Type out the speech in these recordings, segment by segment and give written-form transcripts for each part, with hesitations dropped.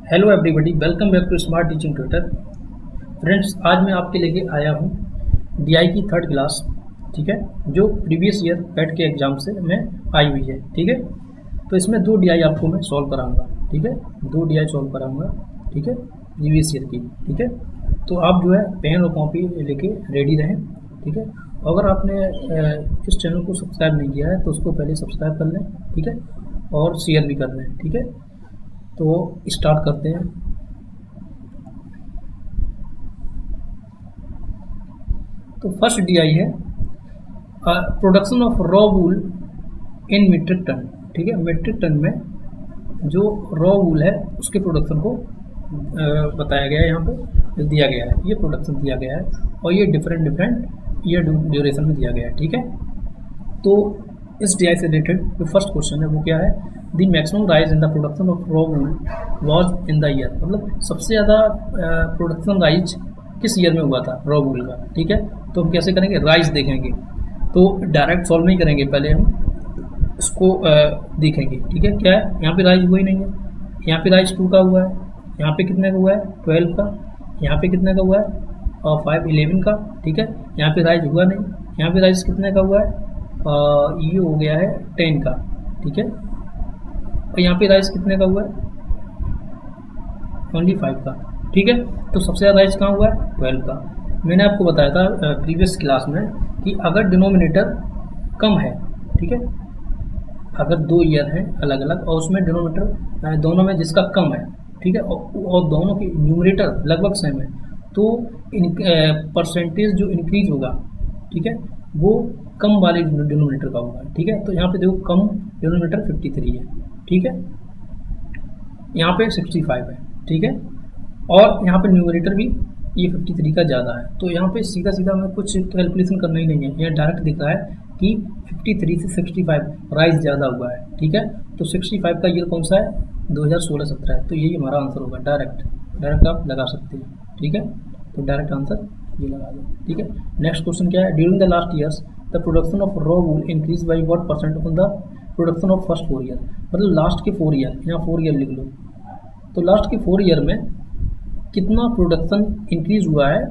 Hello everybody, welcome back to smart teaching tutor. Friends, आज मैं आपके लेके आया हूँ डीआई की थर्ड क्लास। ठीक है, जो प्रीवियस ईयर पैट के एग्ज़ाम से मैं आई हुई है। ठीक है, तो इसमें दो डीआई आपको मैं सॉल्व कराऊंगा। ठीक है, दो डीआई सॉल्व कराऊंगा। ठीक है, प्रीवियस ईयर की। ठीक है, तो आप जो है पेन और कॉपी लेके रेडी रहें। ठीक है, अगर आपने इस चैनल को सब्सक्राइब नहीं किया है तो उसको पहले सब्सक्राइब कर लें। ठीक है, और शेयर भी कर लें। ठीक है, तो स्टार्ट करते हैं। तो फर्स्ट डीआई है production of raw wool in metric tonne. ठीक है, मीट्रिक टन में जो रॉ वूल है उसके प्रोडक्शन को बताया गया है। यहाँ पे दिया गया है, ये प्रोडक्शन दिया गया है और ये डिफरेंट ईयर ड्यूरेशन में दिया गया है। ठीक है, तो इस डीआई से रिलेटेड जो फर्स्ट क्वेश्चन है वो क्या है, the maximum rise in the production of raw wool was in the year. मतलब सबसे ज़्यादा प्रोडक्शन राइज किस ईयर में हुआ था रॉ वूल का। ठीक है, तो हम कैसे करेंगे, राइज देखेंगे। तो डायरेक्ट सॉल्व नहीं करेंगे, पहले हम इसको देखेंगे। ठीक है, क्या है, यहाँ पे राइज हुआ ही नहीं है। यहाँ पे राइज 2 का हुआ है, यहाँ पे कितने का हुआ है 12 का, यहाँ पे कितने का हुआ है और 5 11 का। ठीक है, यहाँ पे राइज हुआ नहीं, यहाँ पे राइज कितने का हुआ है ये हो गया है 10 का। ठीक है, और यहाँ पे राइज कितने का हुआ है ओनली 5 का। ठीक है, तो सबसे ज़्यादा राइज कहाँ हुआ है 12 का। मैंने आपको बताया था प्रीवियस क्लास में कि अगर डिनोमिनेटर कम है, ठीक है, अगर दो ईयर हैं अलग अलग और उसमें डिनोमिनेटर दोनों में जिसका कम है, ठीक है, और दोनों की न्यूमरेटर लगभग सेम है, तो परसेंटेज जो इंक्रीज होगा, ठीक है, वो कम वाले डिनोमिनेटर का होगा। ठीक है, तो यहाँ पे देखो कम डिनोमिनेटर 53 है। ठीक है, यहाँ पे 65 है। ठीक है, और यहाँ पे न्यूमरेटर भी ये 53 का ज़्यादा है। तो यहाँ पे सीधा सीधा हमें कुछ कैलकुलेशन करना ही नहीं है, यहाँ डायरेक्ट दिख रहा है कि 53 से 65 राइज ज़्यादा हुआ है। ठीक है, तो 65 का ईयर कौन सा है 2016-17 है, तो यही हमारा आंसर होगा। डायरेक्ट आप लगा सकते हैं। ठीक है, तो डायरेक्ट आंसर ये लगा दो। ठीक है, नेक्स्ट क्वेश्चन क्या है, during the last years the production of raw wool increase by what percent on the production of first 4 year. मतलब लास्ट के 4 ईयर, यहाँ 4 ईयर लिख लो, तो लास्ट के 4 ईयर में कितना प्रोडक्शन इंक्रीज हुआ है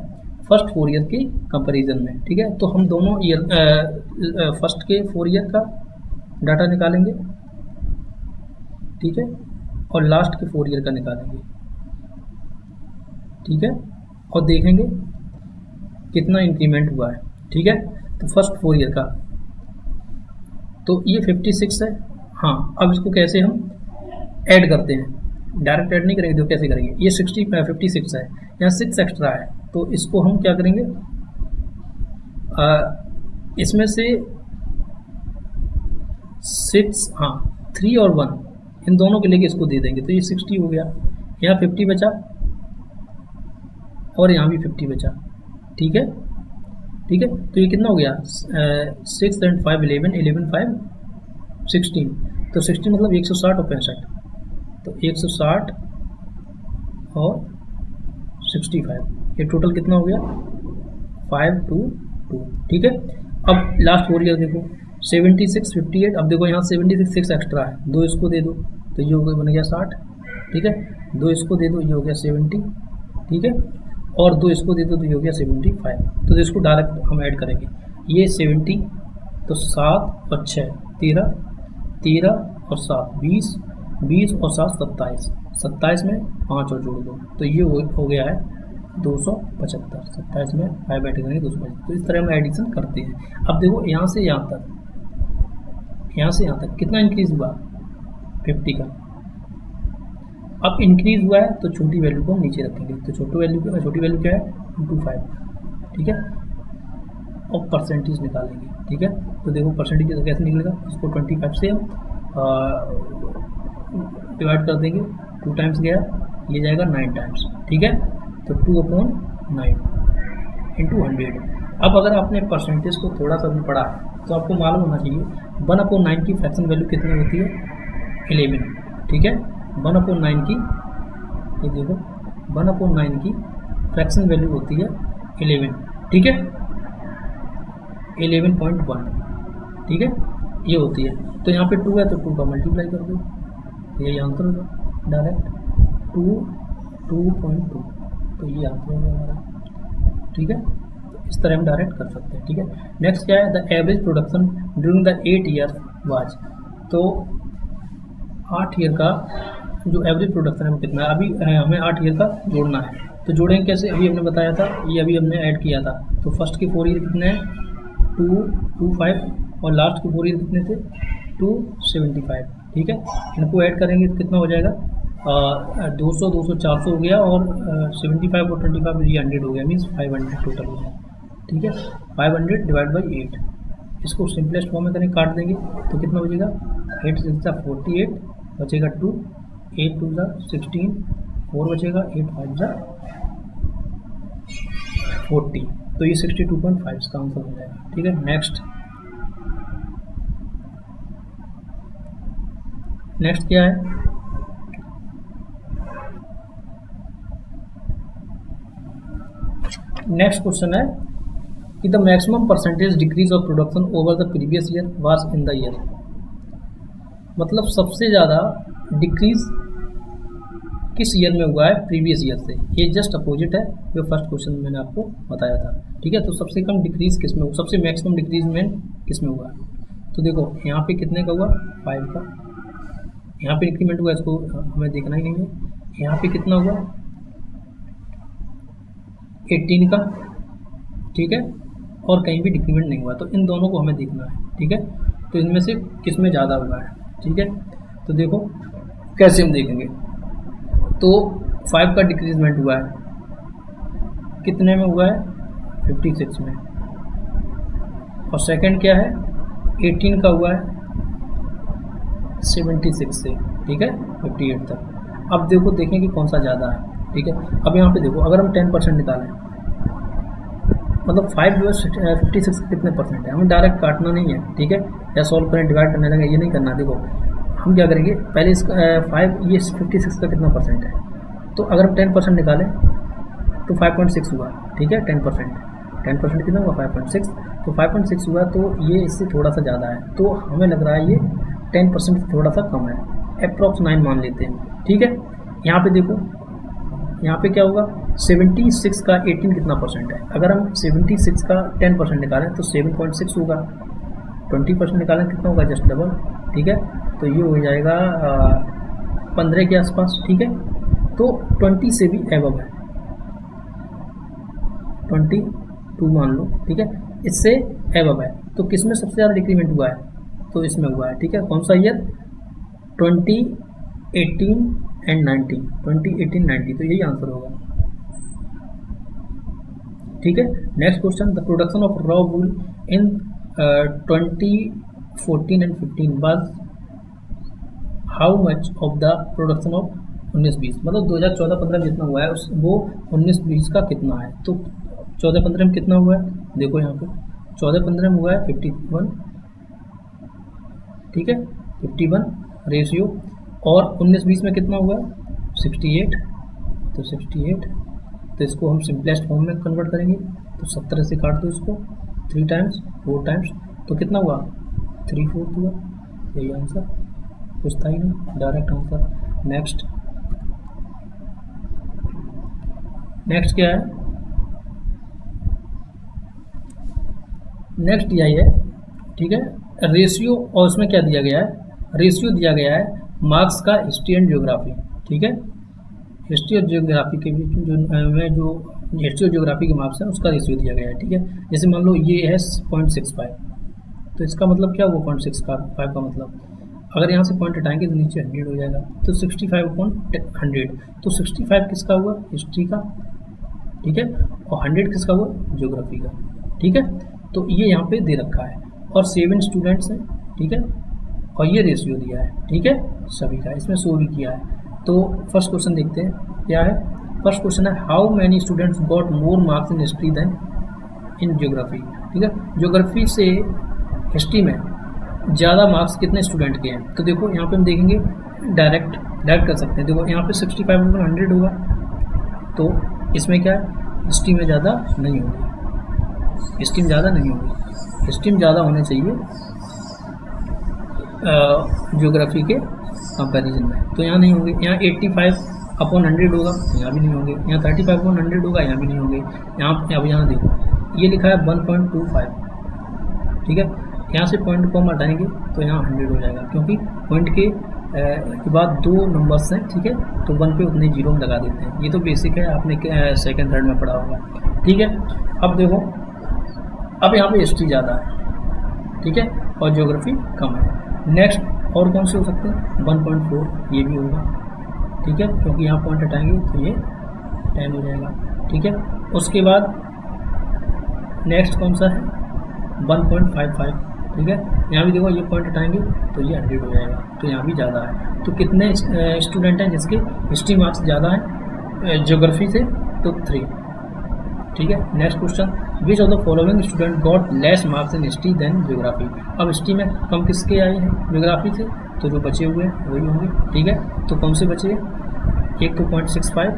फर्स्ट 4 ईयर के कंपैरिजन में। ठीक है, तो हम दोनों ईयर फर्स्ट के 4 ईयर का डाटा निकालेंगे, ठीक है, और लास्ट के 4 ईयर का निकालेंगे। ठीक है, और देखेंगे कितना इंक्रीमेंट हुआ है। ठीक है, तो फर्स्ट 4 ईयर का तो ये 56 है। हाँ, अब इसको कैसे हम ऐड करते हैं, डायरेक्ट ऐड नहीं करेंगे, तो कैसे करेंगे, ये 56 है, यहाँ 6 एक्स्ट्रा है, तो इसको हम क्या करेंगे, इसमें से 6, हाँ 3 और 1 इन दोनों के लेके इसको दे देंगे, तो ये 60 हो गया। यहाँ 50 बचा और यहाँ भी 50 बचा। ठीक है, ठीक है, तो ये कितना हो गया 6 and 5 11, 11 5 16, तो 16 मतलब 160 और 65, तो 160 और 65, ये टोटल कितना हो गया 522। ठीक है, अब लास्ट 4 ईयर देखो 76 58, अब देखो यहाँ 76 6 एक्स्ट्रा है, 2 इसको दे दो तो ये हो गया बन गया 60। ठीक है, 2 इसको दे दो ये हो गया 70। ठीक है, और 2 इसको दे दो तो ये हो गया 75। तो इसको डायरेक्ट हम ऐड करेंगे, ये 70, तो 7 और 6 13, 13 और 7 20, 20 और 7 27, 27 में 5 और जोड़ दो तो ये हो गया है 275। 27 में 5 ऐड करेंगे 275। तो इस तरह हम एडिशन करते हैं। अब देखो यहाँ से यहाँ तक, यहाँ से यहाँ तक कितना इंक्रीज हुआ 50 का। अब इंक्रीज हुआ है तो छोटी वैल्यू को हम नीचे रखेंगे, तो छोटी वैल्यू क्या है 25। ठीक है, और परसेंटेज निकालेंगे। ठीक है, तो देखो परसेंटेज कैसे निकलेगा, इसको 25 से हम डिवाइड कर देंगे, 2 टाइम्स गया, ये जाएगा 9 टाइम्स। ठीक है, तो 2/9 इंटू 100। अब अगर आपने परसेंटेज को थोड़ा सा भी पढ़ा है तो आपको मालूम होना चाहिए 1/9 की फ्रैक्शन वैल्यू कितनी होती है 11। ठीक है, 1/9 की, ये देखो 1/9 की फ्रैक्शन वैल्यू होती है 11। ठीक है, 11.1। ठीक है, ये होती है, तो यहाँ पे 2 है तो 2 का मल्टीप्लाई कर दो, यही आंसर होगा डायरेक्ट। 2.2, तो ये आंसर होगा हमारा। ठीक है, इस तरह हम डायरेक्ट कर सकते हैं। ठीक है, नेक्स्ट क्या है, the average production during the 8 year was, तो 8 ईयर का जो एवरेज प्रोडक्शन है वो कितना है। अभी हमें 8 ईयर का जोड़ना है, तो जोड़ेंगे कैसे, अभी हमने बताया था, ये अभी हमने ऐड किया था। तो फर्स्ट के 4 ईयर कितने हैं, 225, और लास्ट के 4 ईयर कितने थे, 275। ठीक है, इनको ऐड करेंगे तो कितना हो जाएगा, 200 200 400 हो गया, और 75 और 25 ये 100 हो गया, मीन्स 500 टोटल हो गया। ठीक है, 500 डिवाइड बाई 8, इसको सिंपलेस्ट फॉर्म में करें, काट देंगे तो कितना बचेगा, 8 6 48, बचेगा 2, 8 2 16, 4 बचेगा, 8 5 40, तो ये 62.5 इसका आंसर हो जाएगा। ठीक है, नेक्स्ट क्या है, नेक्स्ट क्वेश्चन है कि the maximum percentage decrease of production over the previous year was in the year, मतलब सबसे ज़्यादा डिक्रीज किस ईयर में हुआ है प्रीवियस ईयर से। ये जस्ट अपोजिट है जो फर्स्ट क्वेश्चन मैंने आपको बताया था। ठीक है, तो सबसे कम डिक्रीज किस में हुआ, सबसे मैक्सिमम डिक्रीज में किस में हुआ है। तो देखो यहाँ पे कितने का हुआ, 5 का, यहाँ पे इंक्रीमेंट हुआ, इसको हमें देखना ही नहीं है। यहाँ पे कितना हुआ, 18 का। ठीक है, और कहीं भी डिक्रीमेंट नहीं हुआ, तो इन दोनों को हमें देखना है। ठीक है, तो इनमें से किस में ज़्यादा हुआ है। ठीक है, तो देखो कैसे हम देखेंगे, तो 5 का डिक्रीजमेंट हुआ है, कितने में हुआ है, 56 में, और सेकंड क्या है, 18 का हुआ है 76 से, ठीक है, 58 तक। अब देखो देखें कि कौन सा ज़्यादा है। ठीक है, अब यहाँ पे देखो, अगर हम 10% निकालें, मतलब 5 जो है 56 कितने परसेंट है, हमें डायरेक्ट काटना नहीं है। ठीक है, या सॉल्व करें, डिवाइड करने लगे, ये नहीं करना। देखो हम क्या करेंगे, पहले इसका 5, ये 56 का कितना परसेंट है, तो अगर हम 10% निकालें तो 5.6 हुआ। ठीक है, 10% कितना हुआ, 5.6, तो 5.6 हुआ, तो ये इससे थोड़ा सा ज़्यादा है, तो हमें लग रहा है ये 10% थोड़ा सा कम है, अप्रॉक्स 9 मान लेते हैं। ठीक है, यहाँ पे देखो, यहाँ पे क्या होगा, 76 का 18 कितना परसेंट है, अगर हम 76 का 10% निकालें तो 7.6 होगा, 20% निकालें कितना होगा, जस्ट डबल। ठीक है, तो ये हो जाएगा 15 के आसपास। ठीक है, तो 20 से भी एबव है, 22 मान लो। ठीक है, इससे एबव है, तो किस में सबसे ज़्यादा डिक्रीमेंट हुआ है, तो इसमें हुआ है। ठीक है, कौन सा ईयर, 2018 एंड 19, 2018 19, तो यही आंसर होगा। ठीक है, next question, the production of raw wool in 2014 and 15 was how much of the production of 19-20, मतलब 2014-15 जितना हुआ है उस वो 19-20 का कितना है। तो 14-15 में कितना हुआ है, देखो यहाँ पे 14-15 में हुआ है 51। ठीक है, 51 रेशियो, और 19-20 में कितना हुआ है, 68, तो 68, तो इसको हम सिंपलेस्ट फॉर्म में कन्वर्ट करेंगे, तो 17 से काट दो इसको, 3 टाइम्स 4 टाइम्स, तो कितना हुआ, 3/4 हुआ। यही आंसर, कुछ था ही नहीं, डायरेक्ट आंसर। नेक्स्ट क्या है, नेक्स्ट यही है। ठीक है, रेशियो, और उसमें क्या दिया गया है, रेशियो दिया गया है मार्क्स का हिस्ट्री एंड ज्योग्राफी। ठीक है, हिस्ट्री और ज्योग्राफी के बीच जो हिस्ट्री और ज्योग्राफी के मार्क्स हैं उसका रेशियो दिया गया है। ठीक है, जैसे मान लो ये है 0.65, तो इसका मतलब क्या हुआ, 0.65 का मतलब, अगर यहाँ से पॉइंट हटाएंगे तो नीचे 100 हो जाएगा, तो 65/100, तो 65 किसका हुआ, हिस्ट्री का। ठीक है, और 100 किसका हुआ, ज्योग्राफी का। ठीक है, तो ये यहाँ पे दे रखा है, और 7 स्टूडेंट्स हैं। ठीक है, और ये रेशियो दिया है। ठीक है, सभी का इसमें शो भी किया है। तो फर्स्ट क्वेश्चन देखते हैं क्या है। फर्स्ट क्वेश्चन है, how many students got more marks in history than in geography. ठीक है, ज्योग्राफी से हिस्ट्री में ज़्यादा मार्क्स कितने स्टूडेंट के हैं, तो देखो यहाँ पे हम देखेंगे, डायरेक्ट कर सकते हैं। देखो यहाँ पे 65/100 होगा, तो इसमें क्या है, हिस्ट्री में ज़्यादा नहीं होगी, हिस्ट्री में ज़्यादा नहीं होगी, हिस्ट्री में ज़्यादा होने चाहिए ज्योग्राफी के कंपैरिजन में, तो यहाँ नहीं होगी। यहाँ 85 अपॉन 100 होगा, यहाँ भी नहीं होंगे। यहाँ 35 अपॉन 100 होगा, यहाँ भी नहीं होंगे। अब यहाँ देखो ये लिखा है 1.25, ठीक है। यहाँ से पॉइंट को हम हटाएंगे तो यहाँ 100 हो जाएगा, क्योंकि पॉइंट के बाद 2 नंबर्स हैं, ठीक है। तो 1 पे उतने जीरो में लगा देते हैं। ये तो बेसिक है, आपने सेकंड थर्ड में पढ़ा होगा, ठीक है। अब देखो, अब यहाँ पे हिस्ट्री ज़्यादा है, ठीक है, और ज्योग्राफी कम है। नेक्स्ट और कौन से हो सकते हैं? 1.4 ये भी होगा, ठीक है, क्योंकि यहाँ पॉइंट हटाएंगे तो ये 10 हो जाएगा, ठीक है। उसके बाद नेक्स्ट कौन सा है? 1.55, ठीक है। यहाँ भी देखो ये पॉइंट हटाएंगे तो ये 100 हो जाएगा, तो यहाँ भी ज़्यादा है। तो कितने स्टूडेंट हैं जिसके हिस्ट्री मार्क्स ज़्यादा हैं ज्योग्राफी से? तो 3, ठीक है। Next question, which of the following student got less marks in history than geography. अब हिस्ट्री में कम किसके आए हैं ज्योग्राफी से? तो जो बचे हुए हैं वही होंगे, ठीक है। तो कौन से बचे? एक तो 0.65,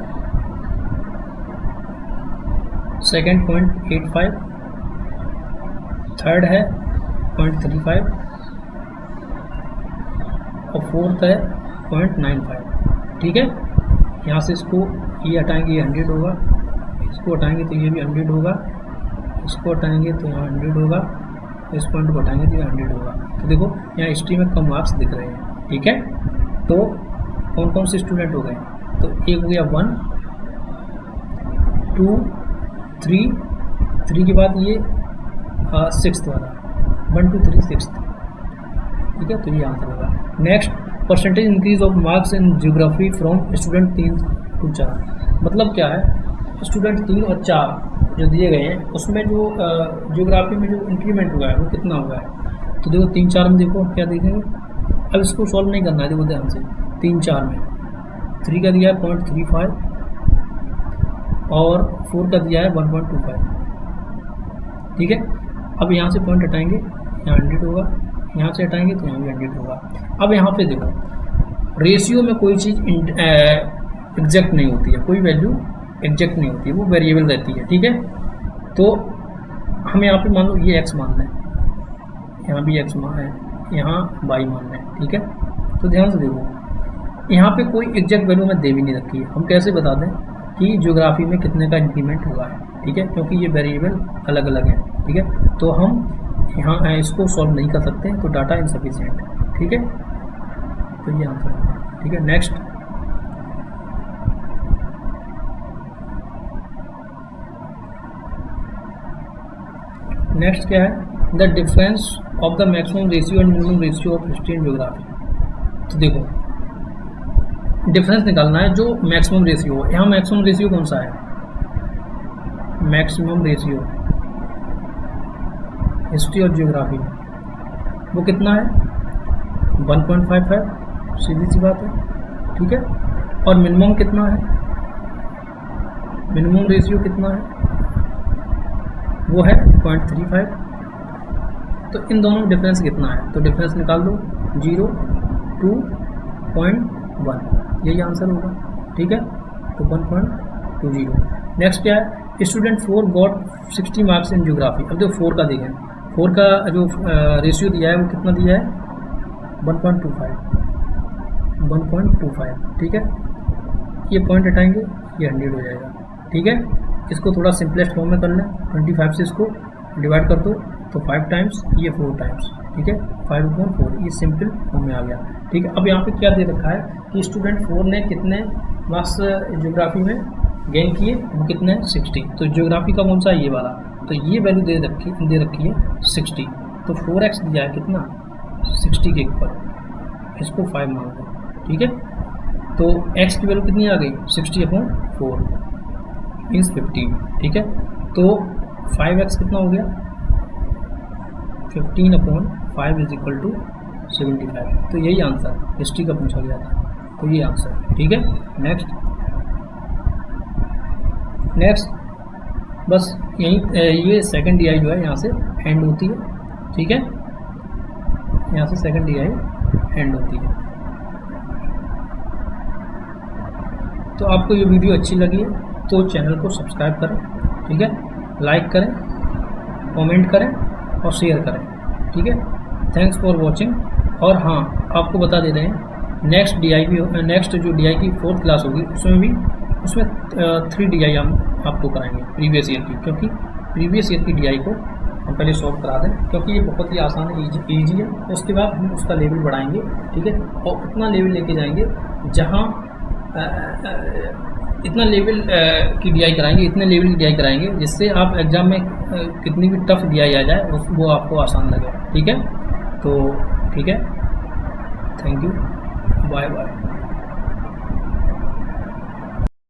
सेकेंड 0.85, थर्ड है 0.35 और फोर्थ है 0.95, ठीक है। यहाँ से इसको ये हटाएंगे, ये 100 होगा, इसको हटाएंगे तो ये भी 100 होगा, इसको हटाएंगे तो यहाँ 100 होगा, इस पॉइंट को हटाएंगे तो ये 100 होगा। तो देखो यहाँ हिस्ट्री में कम मार्क्स दिख रहे हैं, ठीक है। तो कौन कौन से स्टूडेंट हो गए? तो एक हो गया 1, 2, 3 के बाद ये 6th वाला 1, 2, 3 6th, ठीक है। तो ये आंसर होगा। Next, percentage increase of marks in geography from student 3 to 4। मतलब क्या है? स्टूडेंट 3 और 4 जो दिए गए हैं उसमें जो ज्योग्राफी में जो इंक्रीमेंट हुआ है वो कितना हुआ है? तो देखो 3, 4 में देखो क्या देखेंगे। अब इसको सॉल्व नहीं करना है, देखो ध्यान से। 3, 4 में 3 का दिया है 0.35 और 4 का दिया है 1.25, ठीक है। अब यहाँ से पॉइंट हटाएंगे, यहाँ 100 होगा, यहाँ से हटाएंगे तो यहाँ भी 100 होगा। अब यहाँ पे देखो रेशियो में कोई चीज़ एग्जैक्ट नहीं होती है, कोई वैल्यू एग्जैक्ट नहीं होती है, वो वेरिएबल रहती है, ठीक है। तो हम यहाँ पे मान लो ये x मानना है, यहाँ भी x मान है, यहाँ y मानना है, ठीक है। तो ध्यान से देखो यहाँ पे कोई एग्जैक्ट वैल्यू में दे भी नहीं रखी है। हम कैसे बता दें कि ज्योग्राफी में कितने का इंक्रीमेंट हुआ है, ठीक है, क्योंकि ये वेरिएबल अलग अलग है, ठीक है। तो हम यहाँ इसको सॉल्व नहीं कर सकते, तो डाटा इनसफिशिएंट, ठीक है। तो ये आंसर होगा, ठीक है। नेक्स्ट, नेक्स्ट क्या है? The difference of the maximum ratio and minimum ratio of history and geography. तो देखो डिफरेंस निकालना है जो मैक्सिमम रेशियो है। यहाँ मैक्सिमम रेशियो कौन सा है? मैक्सिमम रेशियो हिस्ट्री और ज्योग्राफी वो कितना है? 1.55, सीधी सी बात है, ठीक है। और मिनिमम कितना है? मिनिमम रेशियो कितना है? वो है 0.35। तो इन दोनों में डिफरेंस कितना है? तो डिफरेंस निकाल दो, 0, 2.1, यही आंसर होगा, ठीक है। तो 1.20। नेक्स्ट क्या है? Student 4 got 60 marks in geography. अब जो 4 का देखें, 4 का जो रेशियो दिया है वो कितना दिया है? 1.25, ठीक है। ये पॉइंट हटाएंगे, ये 100 हो जाएगा, ठीक है। इसको थोड़ा सिंपलेस्ट फॉर्म में कर लें, 25 से इसको डिवाइड कर दो तो 5 टाइम्स, ये 4 टाइम्स, ठीक है। 5/4 ये सिंपल फॉर्म में आ गया, ठीक है। अब यहाँ पे क्या दे रखा है कि स्टूडेंट 4 ने कितने मार्क्स ज्योग्राफी में गेन किए? वो कितने? 60। तो ज्योग्राफी का कौन सा? ये वाला। तो ये वैल्यू दे रखी है 60। तो 4x दिया है कितना? 60 के ऊपर, इसको 5 मान लो, ठीक है। तो x की वैल्यू कितनी आ गई? 60/4 मीन्स 15, ठीक है। तो 5x कितना हो गया? 15/5 = 75। तो यही आंसर हिस्ट्री का पूछा गया था, तो ये आंसर, ठीक है। नेक्स्ट बस यही, ये सेकंड DI जो है यहाँ से एंड होती है, ठीक है। यहाँ से सेकंड DI एंड होती है। तो आपको ये वीडियो अच्छी लगी है तो चैनल को सब्सक्राइब करें, ठीक है, लाइक करें, कमेंट करें और शेयर करें, ठीक है। Thanks for watching. और हाँ, आपको बता दे रहे हैं नेक्स्ट जो DI की 4th क्लास होगी उसमें 3 DI हम आपको कराएंगे प्रीवियस ईयर की, क्योंकि प्रीवियस ईयर की DI को हम पहले सॉल्व करा दें, क्योंकि ये बहुत ही आसान है, ईजी है। उसके बाद हम उसका लेवल बढ़ाएंगे, ठीक है, और उतना लेवल लेके जाएंगे जहाँ इतना लेवल की DI कराएंगे, इतने लेवल की DI कराएंगे जिससे आप एग्ज़ाम में कितनी भी टफ DI आ जाए वो आपको आसान लगे, ठीक है। तो ठीक है, थैंक यू, बाय बाय।